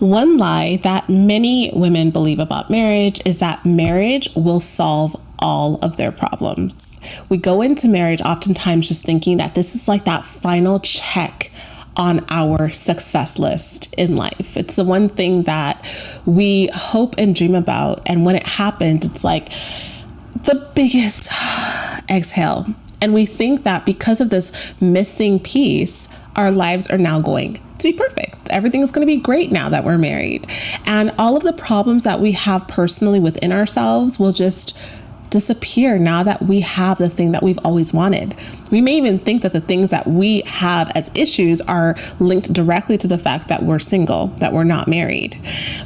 One lie that many women believe about marriage is that marriage will solve all of their problems. We go into marriage oftentimes just thinking that this is like that final check on our success list in life. It's the one thing that we hope and dream about. And when it happens, it's like the biggest exhale. And we think that because of this missing piece, our lives are now going to be perfect. Everything is going to be great now that we're married. And all of the problems that we have personally within ourselves will just disappear now that we have the thing that we've always wanted. We may even think that the things that we have as issues are linked directly to the fact that we're single, that we're not married.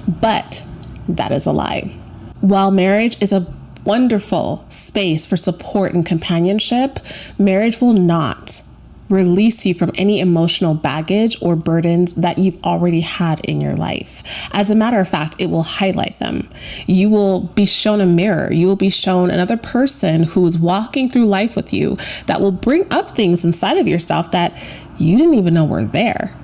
But that is a lie. While marriage is a wonderful space for support and companionship, marriage will not release you from any emotional baggage or burdens that you've already had in your life. As a matter of fact, it will highlight them. You will be shown a mirror. You will be shown another person who is walking through life with you that will bring up things inside of yourself that you didn't even know were there.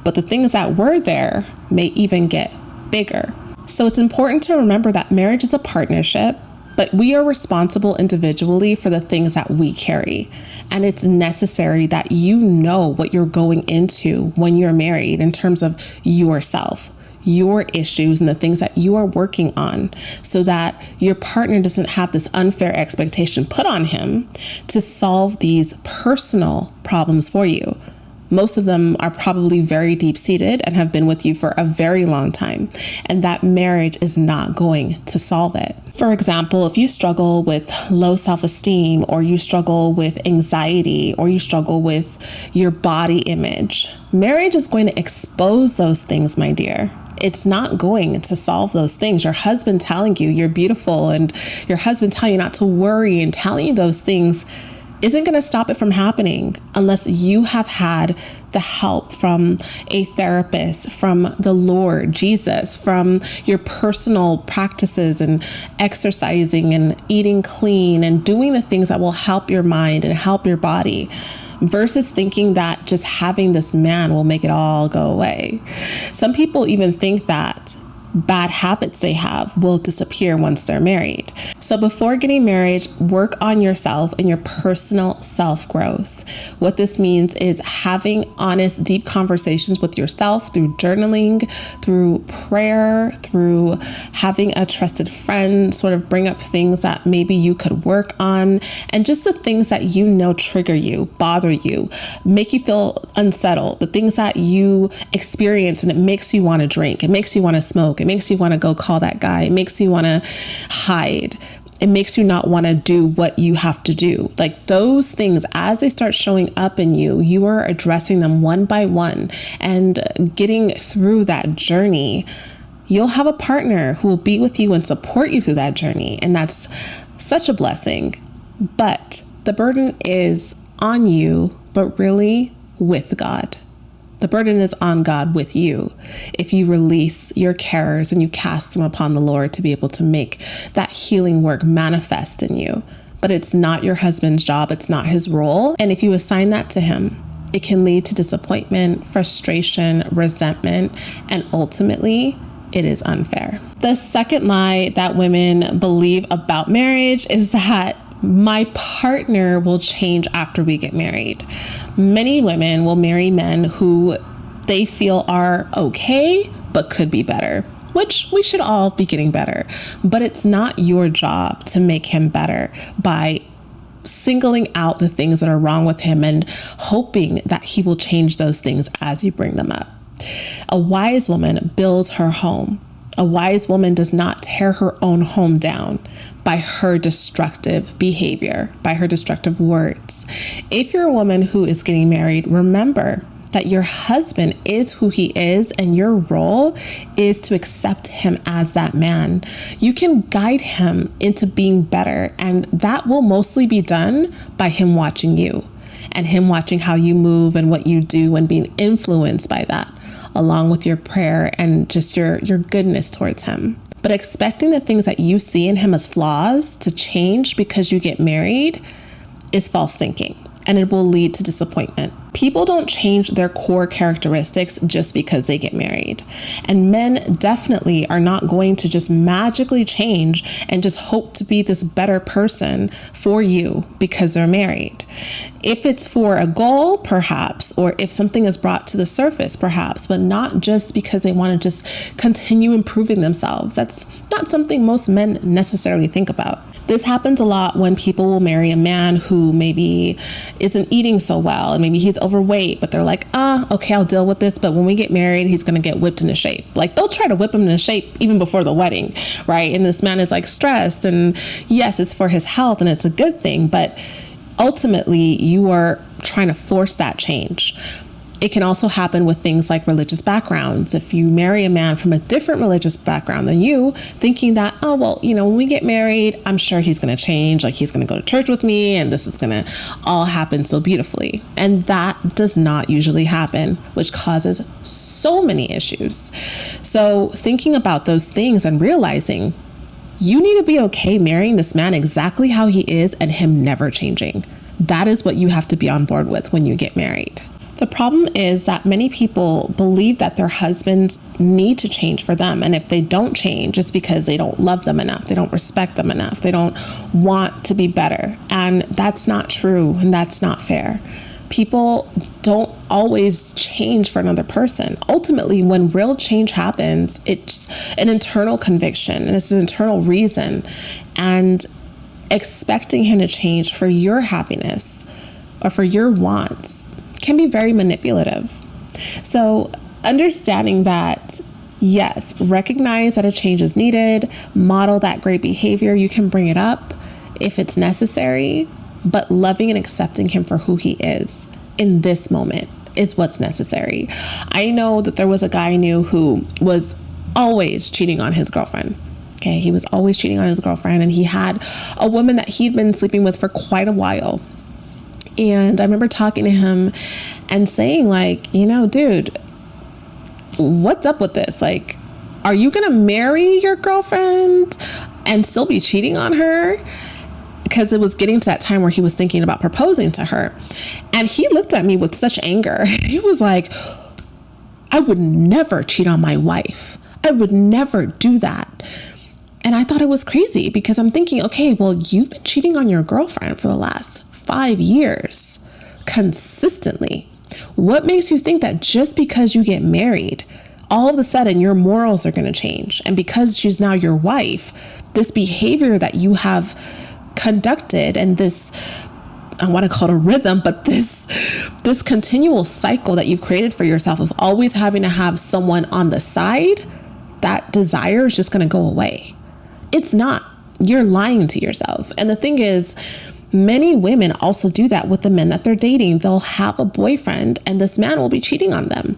But the things that were there may even get bigger. So it's important to remember that marriage is a partnership, but we are responsible individually for the things that we carry. And it's necessary that you know what you're going into when you're married in terms of yourself, your issues, and the things that you are working on, so that your partner doesn't have this unfair expectation put on him to solve these personal problems for you. Most of them are probably very deep-seated and have been with you for a very long time, and that marriage is not going to solve it. For example, if you struggle with low self-esteem, or you struggle with anxiety, or you struggle with your body image, marriage is going to expose those things, my dear. It's not going to solve those things. Your husband telling you you're beautiful, and your husband telling you not to worry and telling you those things isn't going to stop it from happening unless you have had the help from a therapist, from the Lord Jesus, from your personal practices and exercising and eating clean and doing the things that will help your mind and help your body, versus thinking that just having this man will make it all go away. Some people even think that bad habits they have will disappear once they're married. So before getting married, work on yourself and your personal self-growth. What this means is having honest, deep conversations with yourself through journaling, through prayer, through having a trusted friend sort of bring up things that maybe you could work on, and just the things that you know trigger you, bother you, make you feel unsettled, the things that you experience and it makes you want to drink, it makes you want to smoke, it makes you want to go call that guy. It makes you want to hide. It makes you not want to do what you have to do. Like those things, as they start showing up in you, you are addressing them one by one and getting through that journey. You'll have a partner who will be with you and support you through that journey. And that's such a blessing. But the burden is on you, but really with God. The burden is on God with you if you release your cares and you cast them upon the Lord to be able to make that healing work manifest in you. But it's not your husband's job. It's not his role. And if you assign that to him, it can lead to disappointment, frustration, resentment, and ultimately, it is unfair. The second lie that women believe about marriage is that my partner will change after we get married. Many women will marry men who they feel are okay, but could be better, which we should all be getting better. But it's not your job to make him better by singling out the things that are wrong with him and hoping that he will change those things as you bring them up. A wise woman builds her home. A wise woman does not tear her own home down by her destructive behavior, by her destructive words. If you're a woman who is getting married, remember that your husband is who he is, and your role is to accept him as that man. You can guide him into being better, and that will mostly be done by him watching you and him watching how you move and what you do and being influenced by that, along with your prayer and just your goodness towards him. But expecting the things that you see in him as flaws to change because you get married is false thinking. and it will lead to disappointment. People don't change their core characteristics just because they get married. And men definitely are not going to just magically change and just hope to be this better person for you because they're married. If it's for a goal, perhaps, or if something is brought to the surface, perhaps, but not just because they want to just continue improving themselves. That's not something most men necessarily think about. This happens a lot when people will marry a man who maybe isn't eating so well and maybe he's overweight, but they're like, okay, I'll deal with this. But when we get married, he's going to get whipped into shape. Like they'll try to whip him into shape even before the wedding, right? And this man is like stressed, and yes, it's for his health and it's a good thing, but ultimately you are trying to force that change. It can also happen with things like religious backgrounds. If you marry a man from a different religious background than you, thinking that, when we get married, I'm sure he's going to change. Like he's going to go to church with me and this is going to all happen so beautifully. And that does not usually happen, which causes so many issues. So thinking about those things and realizing you need to be okay marrying this man exactly how he is and him never changing. That is what you have to be on board with when you get married. The problem is that many people believe that their husbands need to change for them. And if they don't change, it's because they don't love them enough. They don't respect them enough. They don't want to be better. And that's not true. And that's not fair. People don't always change for another person. Ultimately, when real change happens, it's an internal conviction and it's an internal reason. And expecting him to change for your happiness or for your wants can be very manipulative. So understanding that, yes, recognize that a change is needed, model that great behavior. You can bring it up if it's necessary, but loving and accepting him for who he is in this moment is what's necessary. I know that there was a guy I knew who was always cheating on his girlfriend. Okay, he was always cheating on his girlfriend, and he had a woman that he'd been sleeping with for quite a while. And I remember talking to him and saying like, dude, what's up with this? Like, are you going to marry your girlfriend and still be cheating on her? Because it was getting to that time where he was thinking about proposing to her. And he looked at me with such anger. He was like, I would never cheat on my wife. I would never do that. And I thought it was crazy because I'm thinking, okay, well, you've been cheating on your girlfriend for the last 5 years consistently. What makes you think that just because you get married, all of a sudden your morals are going to change? And because she's now your wife, this behavior that you have conducted and this, I want to call it a rhythm, but this continual cycle that you've created for yourself of always having to have someone on the side, that desire is just going to go away. It's not. You're lying to yourself. And the thing is, many women also do that with the men that they're dating. They'll have a boyfriend and this man will be cheating on them.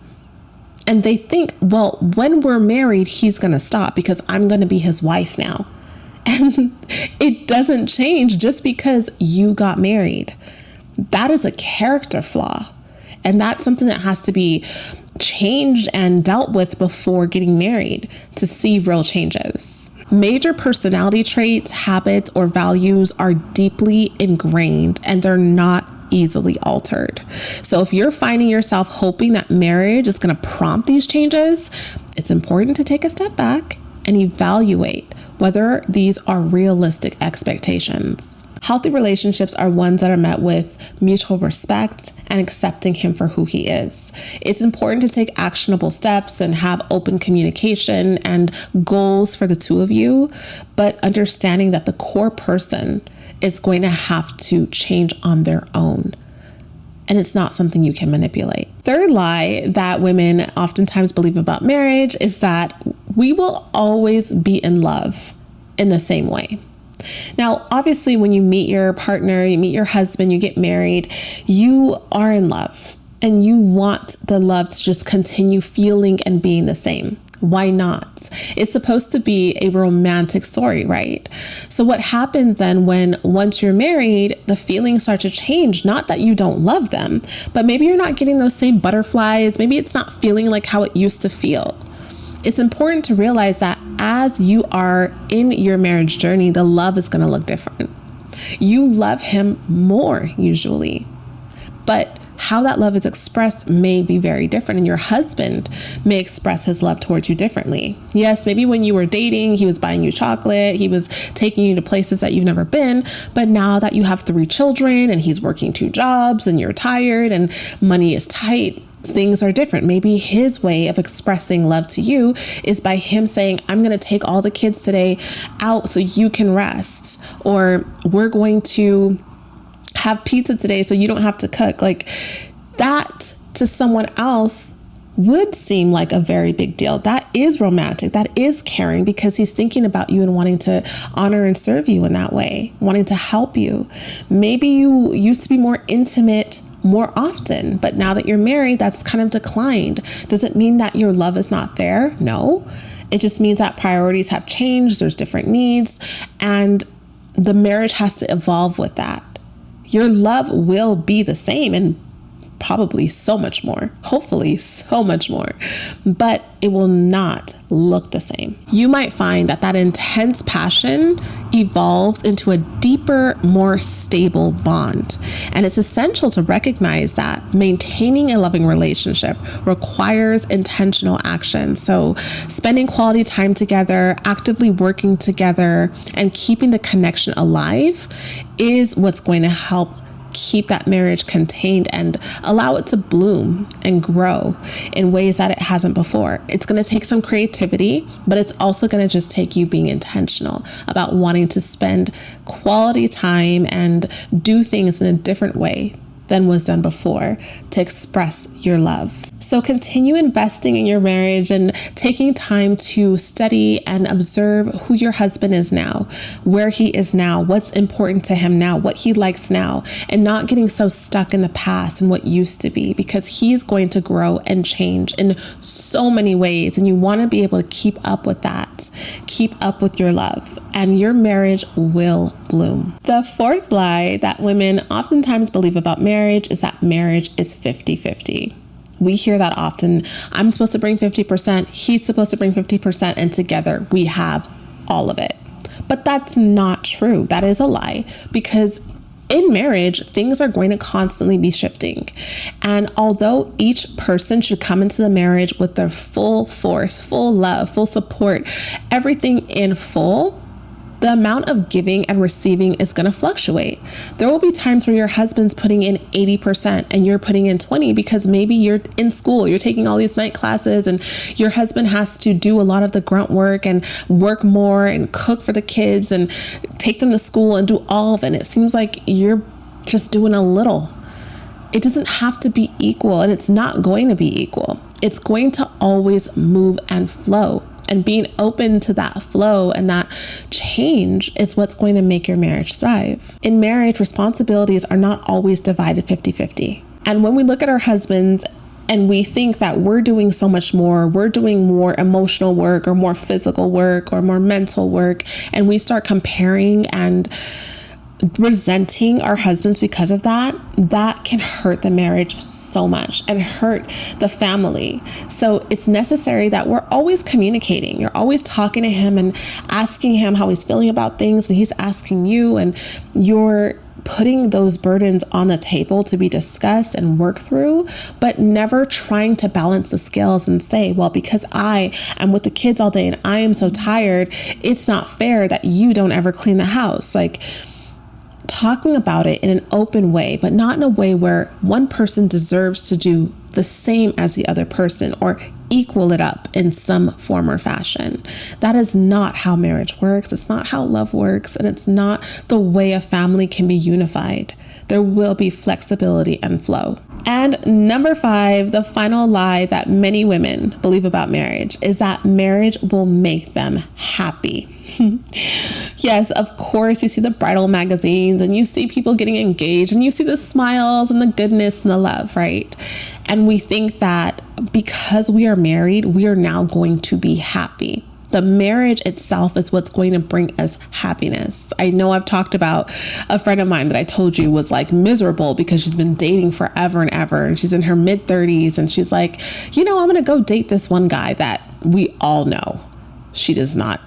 And they think, well, when we're married, he's going to stop because I'm going to be his wife now. And it doesn't change just because you got married. That is a character flaw. And that's something that has to be changed and dealt with before getting married to see real changes. Major personality traits, habits, or values are deeply ingrained and they're not easily altered. So if you're finding yourself hoping that marriage is going to prompt these changes, it's important to take a step back and evaluate whether these are realistic expectations. Healthy relationships are ones that are met with mutual respect and accepting him for who he is. It's important to take actionable steps and have open communication and goals for the two of you, but understanding that the core person is going to have to change on their own. And it's not something you can manipulate. Third lie that women oftentimes believe about marriage is that we will always be in love in the same way. Now, obviously, when you meet your partner, you meet your husband, you get married, you are in love and you want the love to just continue feeling and being the same. Why not? It's supposed to be a romantic story, right? So what happens then when once you're married, the feelings start to change? Not that you don't love them, but maybe you're not getting those same butterflies. Maybe it's not feeling like how it used to feel. It's important to realize that as you are in your marriage journey, the love is going to look different. You love him more usually. But how that love is expressed may be very different, and your husband may express his love towards you differently. Yes, maybe when you were dating, he was buying you chocolate, he was taking you to places that you've never been, but now that you have 3 children and he's working 2 jobs and you're tired and money is tight, things are different. Maybe his way of expressing love to you is by him saying, I'm going to take all the kids today out so you can rest, or we're going to have pizza today so you don't have to cook. Like, that to someone else would seem like a very big deal. That is romantic. That is caring, because he's thinking about you and wanting to honor and serve you in that way, wanting to help you. Maybe you used to be more intimate more often, but now that you're married, that's kind of declined. Does it mean that your love is not there? No. It just means that priorities have changed. There's different needs, and the marriage has to evolve with that. Your love will be the same, and probably so much more, hopefully so much more, but it will not look the same. You might find that intense passion evolves into a deeper, more stable bond. And it's essential to recognize that maintaining a loving relationship requires intentional action. So spending quality time together, actively working together, and keeping the connection alive is what's going to help keep that marriage contained and allow it to bloom and grow in ways that it hasn't before. It's going to take some creativity, but it's also going to just take you being intentional about wanting to spend quality time and do things in a different way than was done before to express your love. So continue investing in your marriage and taking time to study and observe who your husband is now, where he is now, what's important to him now, what he likes now, and not getting so stuck in the past and what used to be, because he's going to grow and change in so many ways. And you want to be able to keep up with that, keep up with your love, and your marriage will bloom. The 4th lie that women oftentimes believe about marriage is that marriage is 50-50. We hear that often. I'm supposed to bring 50%, he's supposed to bring 50%, and together we have all of it. But that's not true. That is a lie, because in marriage, things are going to constantly be shifting. And although each person should come into the marriage with their full force, full love, full support, everything in full, the amount of giving and receiving is going to fluctuate. There will be times where your husband's putting in 80% and you're putting in 20, because maybe you're in school, you're taking all these night classes, and your husband has to do a lot of the grunt work and work more and cook for the kids and take them to school and do all of it. And it seems like you're just doing a little. It doesn't have to be equal, and it's not going to be equal. It's going to always move and flow. And being open to that flow and that change is what's going to make your marriage thrive. In marriage, responsibilities are not always divided 50-50. And when we look at our husbands and we think that we're doing so much more, we're doing more emotional work or more physical work or more mental work, and we start comparing and resenting our husbands because of that, that can hurt the marriage so much and hurt the family. So it's necessary that we're always communicating. You're always talking to him and asking him how he's feeling about things, and he's asking you, and you're putting those burdens on the table to be discussed and worked through, but never trying to balance the scales and say, well, because I am with the kids all day and I am so tired, it's not fair that you don't ever clean the house. Like, talking about it in an open way, but not in a way where one person deserves to do the same as the other person or equal it up in some form or fashion. That is not how marriage works. It's not how love works. And it's not the way a family can be unified. There will be flexibility and flow. And number 5, the final lie that many women believe about marriage is that marriage will make them happy. Yes, of course, you see the bridal magazines and you see people getting engaged and you see the smiles and the goodness and the love, right? And we think that because we are married, we are now going to be happy. The marriage itself is what's going to bring us happiness. I know I've talked about a friend of mine that I told you was like miserable because she's been dating forever and ever. And she's in her mid-30s and she's like, I'm going to go date this one guy that we all know she does not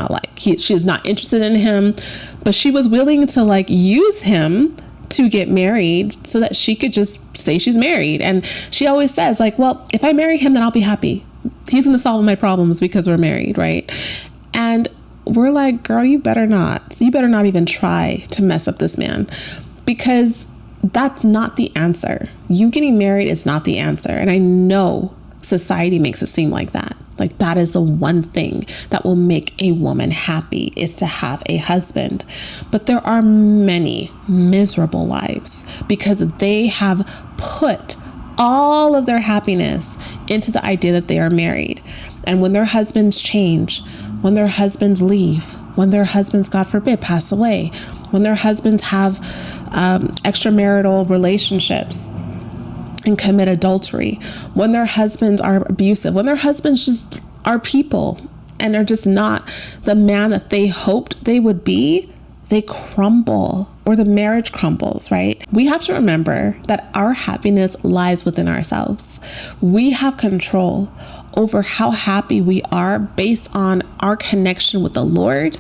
like. She is not interested in him, but she was willing to use him to get married so that she could just say she's married. And she always says, like, well, if I marry him, then I'll be happy. He's going to solve my problems because we're married, right? And we're like, girl, you better not. You better not even try to mess up this man, because that's not the answer. You getting married is not the answer. And I know society makes it seem like that. Like that is the one thing that will make a woman happy, is to have a husband. But there are many miserable wives because they have put all of their happiness into the idea that they are married. And when their husbands change, when their husbands leave, when their husbands, God forbid, pass away, when their husbands have extramarital relationships and commit adultery, when their husbands are abusive, when their husbands just are people and they're just not the man that they hoped they would be, they crumble, or the marriage crumbles, right? We have to remember that our happiness lies within ourselves. We have control over how happy we are based on our connection with the Lord,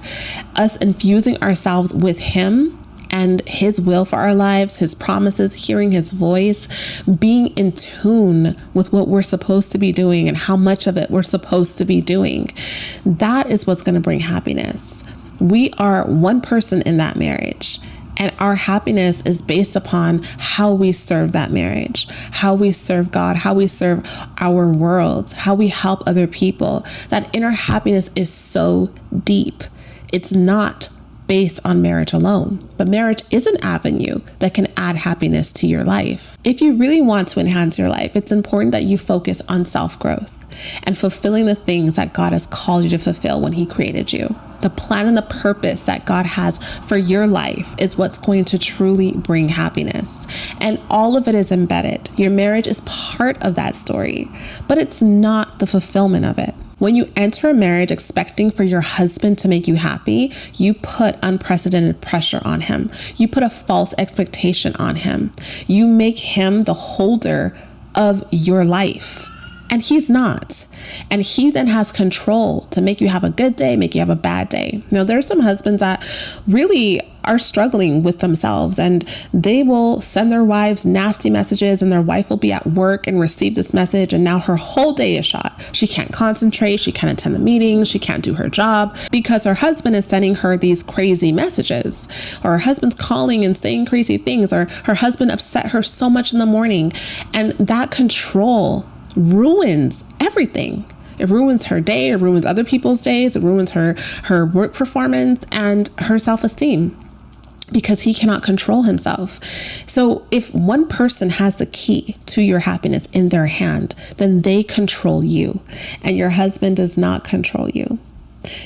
us infusing ourselves with Him and His will for our lives, His promises, hearing His voice, being in tune with what we're supposed to be doing and how much of it we're supposed to be doing. That is what's going to bring happiness. We are one person in that marriage, and our happiness is based upon how we serve that marriage, how we serve God, how we serve our world, how we help other people. That inner happiness is so deep. It's not based on marriage alone, but marriage is an avenue that can add happiness to your life. If you really want to enhance your life, it's important that you focus on self-growth and fulfilling the things that God has called you to fulfill when He created you. The plan and the purpose that God has for your life is what's going to truly bring happiness. And all of it is embedded. Your marriage is part of that story, but it's not the fulfillment of it. When you enter a marriage expecting for your husband to make you happy, you put unprecedented pressure on him. You put a false expectation on him. You make him the holder of your life. And he's not. And he then has control to make you have a good day, make you have a bad day. Now, there are some husbands that really are struggling with themselves, and they will send their wives nasty messages, and their wife will be at work and receive this message, and now her whole day is shot. She can't concentrate, she can't attend the meetings, she can't do her job because her husband is sending her these crazy messages, or her husband's calling and saying crazy things, or her husband upset her so much in the morning. And that control ruins everything. It ruins her day, it ruins other people's days, it ruins her work performance and her self-esteem, because he cannot control himself. So if one person has the key to your happiness in their hand, then they control you, and your husband does not control you.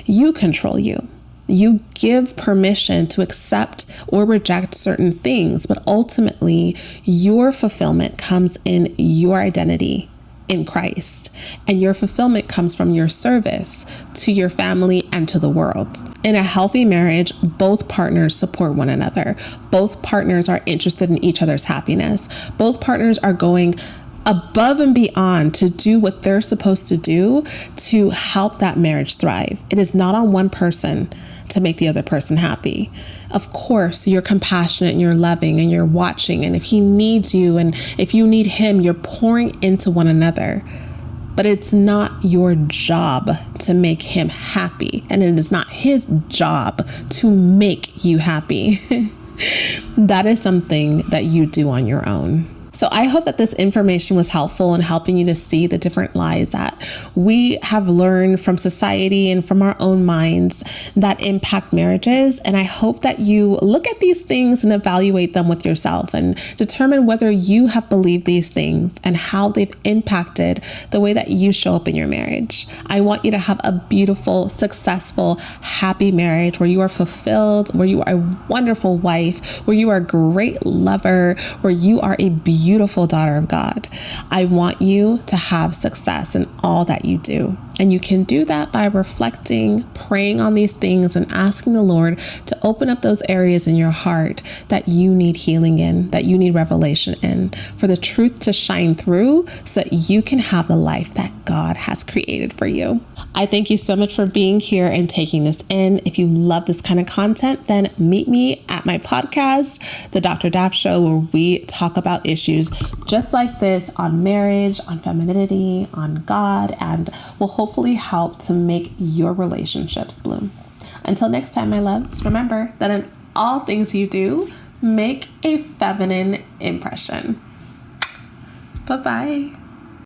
You control you. You give permission to accept or reject certain things, but ultimately your fulfillment comes in your identity in Christ, and your fulfillment comes from your service to your family and to the world. In a healthy marriage, both partners support one another. Both partners are interested in each other's happiness. Both partners are going above and beyond to do what they're supposed to do to help that marriage thrive. It is not on one person to make the other person happy. Of course, you're compassionate and you're loving and you're watching, and if he needs you and if you need him, you're pouring into one another. But it's not your job to make him happy, and it is not his job to make you happy. That is something that you do on your own. So I hope that this information was helpful in helping you to see the different lies that we have learned from society and from our own minds that impact marriages. And I hope that you look at these things and evaluate them with yourself and determine whether you have believed these things and how they've impacted the way that you show up in your marriage. I want you to have a beautiful, successful, happy marriage where you are fulfilled, where you are a wonderful wife, where you are a great lover, where you are a beautiful daughter of God. I want you to have success in all that you do. And you can do that by reflecting, praying on these things, and asking the Lord to open up those areas in your heart that you need healing in, that you need revelation in, for the truth to shine through so that you can have the life that God has created for you. I thank you so much for being here and taking this in. If you love this kind of content, then meet me at my podcast, The Dr. Daf Show, where we talk about issues just like this on marriage, on femininity, on God, and will hopefully help to make your relationships bloom. Until next time, my loves, remember that in all things you do, make a feminine impression. Bye-bye.